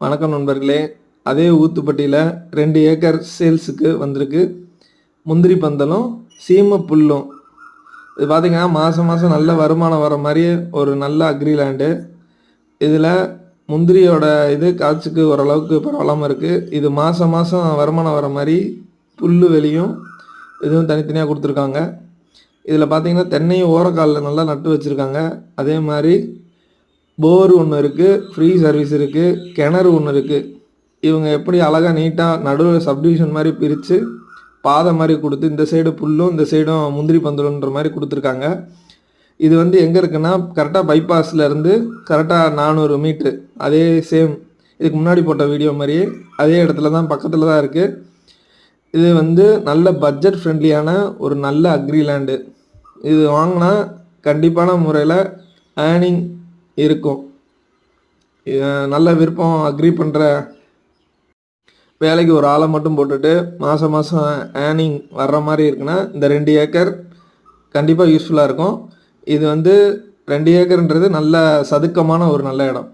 வணக்கம் நண்பர்களே. அதே ஊத்துப்பட்டியில் 2 ஏக்கர் சேல்ஸுக்கு வந்திருக்கு. முந்திரி பந்தலும் சீம புல்லும். இது பார்த்தீங்கன்னா மாதம் மாதம் நல்ல வருமானம் வர மாதிரி ஒரு நல்ல அக்ரி லேண்டு. இதில் முந்திரியோட இது காய்ச்சிக்கு ஓரளவுக்கு பரவாயில்லாமல் இருக்குது. இது மாதம் மாதம் வருமானம் வர மாதிரி புல் வெளியும் இதுவும் தனித்தனியாக கொடுத்துருக்காங்க. இதில் பார்த்தீங்கன்னா தென்னையும் ஓரக்காலில் நல்லா நட்டு வச்சுருக்காங்க. அதே மாதிரி போர் ஒன்று இருக்குது, ஃப்ரீ சர்வீஸ் இருக்குது, கிணறு ஒன்று இருக்குது. இவங்க எப்படி அழகாக நீட்டாக நடுவில் சப்டிவிஷன் மாதிரி பிரித்து பாதை மாதிரி கொடுத்து இந்த சைடு புல்லும் இந்த சைடும் முந்திரி பந்தலுன்ற மாதிரி கொடுத்துருக்காங்க. இது வந்து எங்கே இருக்குன்னா கரெக்டாக பைபாஸ்லேருந்து கரெக்டாக 400 மீட்ரு. அதே சேம் இதுக்கு முன்னாடி போட்ட வீடியோ மாதிரியே அதே இடத்துல தான் பக்கத்தில் தான் இருக்குது. இது வந்து நல்ல பட்ஜெட் ஃப்ரெண்ட்லியான ஒரு நல்ல அக்ரி லேண்டு. இது வாங்கினா கண்டிப்பான முறையில் ஏர்னிங் இருக்கும். நல்ல விருப்பம் அக்ரி பண்ணுற வேலைக்கு ஒரு ஆளை மட்டும் போட்டுட்டு மாதம் மாதம் ஏர்னிங் வர்ற மாதிரி இருக்குன்னா இந்த 2 ஏக்கர் கண்டிப்பாக யூஸ்ஃபுல்லாக இருக்கும். இது வந்து 2 ஏக்கர்ன்றது நல்ல சதுக்கமான ஒரு நல்ல இடம்.